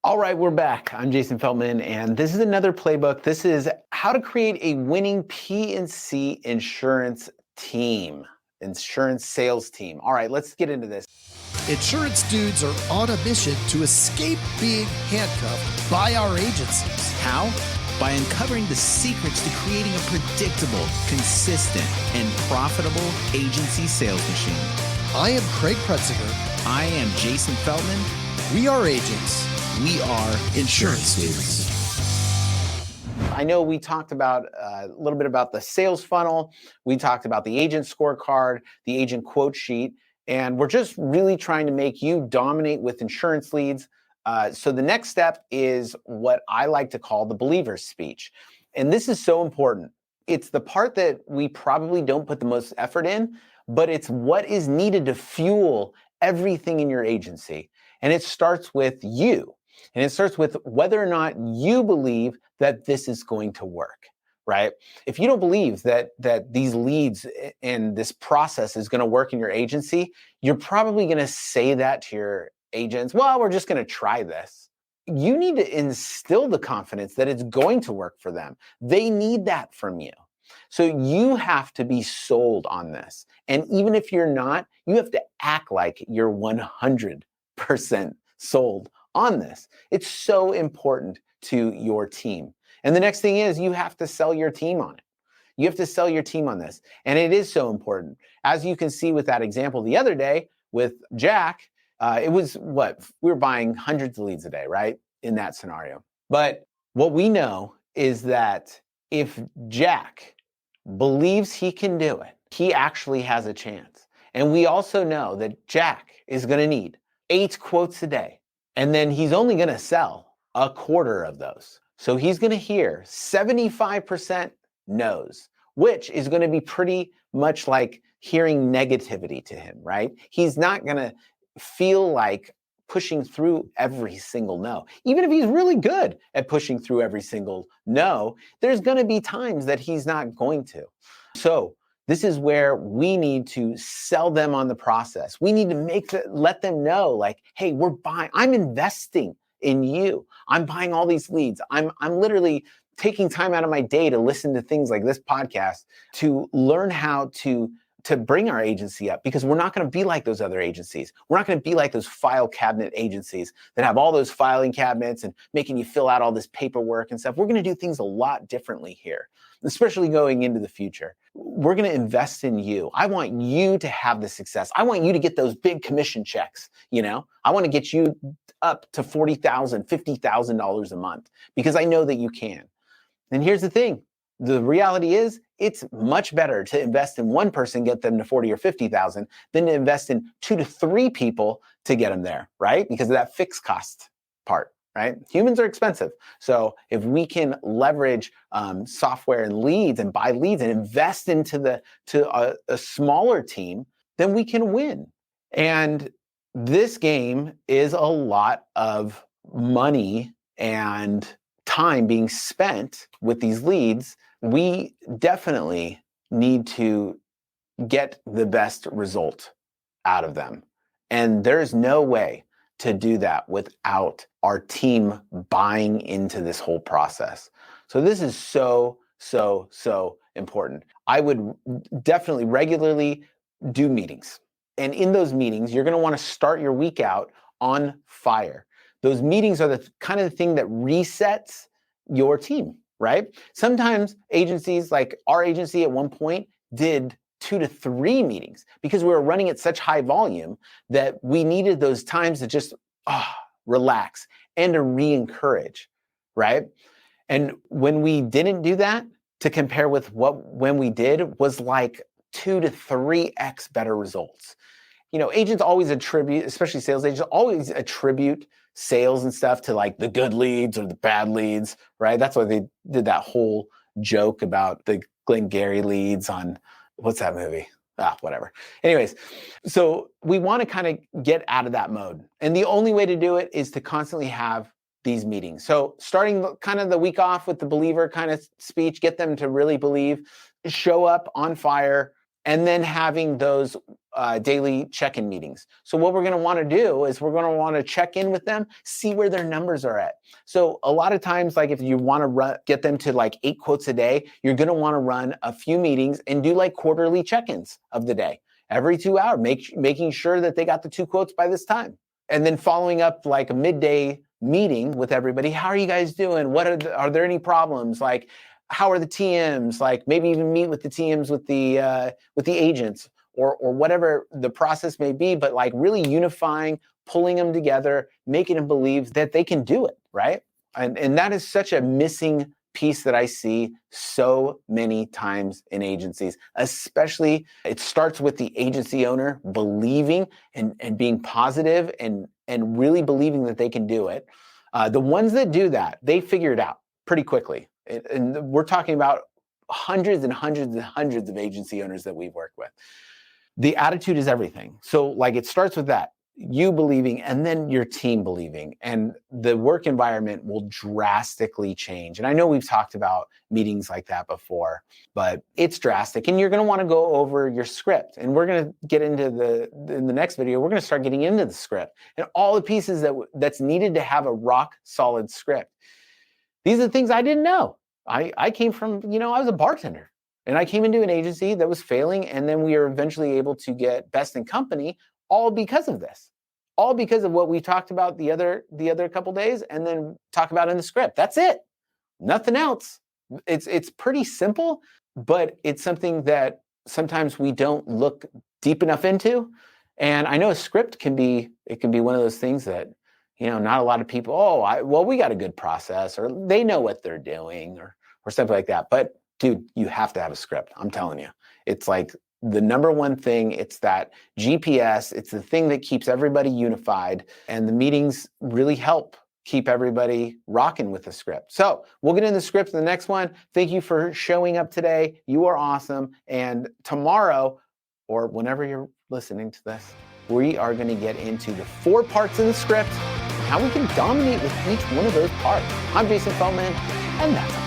All right, we're back. I'm Jason Feltman, and this is another playbook. This is how to create a winning P&C insurance team, insurance sales team. All right, let's get into this. Insurance dudes are on a mission to escape being handcuffed by our agencies. How? By uncovering the secrets to creating a predictable, consistent, and profitable agency sales machine. I am Craig Pretzinger. I am Jason Feltman. We are agents. We are insurance dudes. I know we talked about a little bit about the sales funnel. We talked about the agent scorecard, the agent quote sheet, and we're just really trying to make you dominate with insurance leads. So the next step is what I like to call the believer's speech. And this is so important. It's the part that we probably don't put the most effort in, but it's what is needed to fuel everything in your agency. And it starts with you. And it starts with whether or not you believe that this is going to work, right? If you don't believe that these leads and this process is going to work in your agency, you're probably going to say that to your agents, well, we're just going to try this. You need to instill the confidence that it's going to work for them. They need that from you. So you have to be sold on this. And even if you're not, you have to act like you're 100% sold on this. It's so important to your team. And the next thing is you have to sell your team on it. You have to sell your team on this. And it is so important. As you can see with that example the other day with Jack, it was we were buying hundreds of leads a day, right? In that scenario. But what we know is that if Jack believes he can do it, he actually has a chance. And we also know that Jack is going to need 8 quotes a day. And then he's only going to sell a quarter of those. So he's going to hear 75% no's, which is going to be pretty much like hearing negativity to him, right? He's not going to feel like pushing through every single no. Even if he's really good at pushing through every single no, there's going to be times that he's not going to. So this is where we need to sell them on the process. We need to let them know, like, hey, I'm investing in you. I'm buying all these leads. I'm literally taking time out of my day to listen to things like this podcast to learn how to bring our agency up, because we're not going to be like those other agencies. We're not going to be like those file cabinet agencies that have all those filing cabinets and making you fill out all this paperwork and stuff. We're going to do things a lot differently here, especially going into the future. We're going to invest in you. I want you to have the success. I want you to get those big commission checks. I want to get you up to $40,000, $50,000 a month, because I know that you can. And here's the thing. The reality is it's much better to invest in one person, get them to 40 or 50,000 than to invest in 2 to 3 people to get them there, right? Because of that fixed cost part, right? Humans are expensive. So if we can leverage software and leads and buy leads and invest into a smaller team, then we can win. And this game is a lot of money and time being spent with these leads. We definitely need to get the best result out of them. And there's no way to do that without our team buying into this whole process. So this is so, so, so important. I would definitely regularly do meetings. And in those meetings, you're going to want to start your week out on fire. Those meetings are the kind of thing that resets your team, right? Sometimes agencies, like our agency at one point, did 2 to 3 meetings because we were running at such high volume that we needed those times to just relax and to re-encourage, right? And when we didn't do that, to compare with when we did, was like 2 to 3x better results. Agents always attribute, especially sales agents, always attribute sales and stuff to like the good leads or the bad leads, right? That's why they did that whole joke about the Glengarry leads on, what's that movie? Whatever. Anyways, so we want to kind of get out of that mode. And the only way to do it is to constantly have these meetings. So starting kind of the week off with the believer kind of speech, get them to really believe, show up on fire, and then having those daily check-in meetings. So what we're going to want to do is we're going to want to check in with them, see where their numbers are at. So a lot of times, like if you want to get them to like 8 quotes a day, you're going to want to run a few meetings and do like quarterly check-ins of the day. Every 2 hours, making sure that they got the 2 quotes by this time. And then following up like a midday meeting with everybody. How are you guys doing? Are there any problems? Like, how are the TMs? Like maybe even meet with the TMs with the agents or whatever the process may be, but like really unifying, pulling them together, making them believe that they can do it, right? And that is such a missing piece that I see so many times in agencies, especially it starts with the agency owner believing and being positive and really believing that they can do it. The ones that do that, they figure it out pretty quickly. And we're talking about hundreds and hundreds and hundreds of agency owners that we've worked with. The attitude is everything. So like it starts with that, you believing, and then your team believing, and the work environment will drastically change. And I know we've talked about meetings like that before, but it's drastic. And you're going to want to go over your script. And we're going to get into in the next video, we're going to start getting into the script and all the pieces that's needed to have a rock solid script. These are the things I didn't know. I came from, I was a bartender. And I came into an agency that was failing, and then we were eventually able to get best in company, all because of this, all because of what we talked about the other couple days, and then talk about in the script. That's it, nothing else. It's pretty simple, but it's something that sometimes we don't look deep enough into. And I know a script can be one of those things that not a lot of people. We got a good process, or they know what they're doing, or something like that. But dude, you have to have a script. I'm telling you, it's like the number one thing. It's that GPS. It's the thing that keeps everybody unified. And the meetings really help keep everybody rocking with the script. So we'll get into the script in the next one. Thank you for showing up today. You are awesome. And tomorrow, or whenever you're listening to this, we are going to get into the 4 parts of the script and how we can dominate with each one of those parts. I'm Jason Feldman, and that's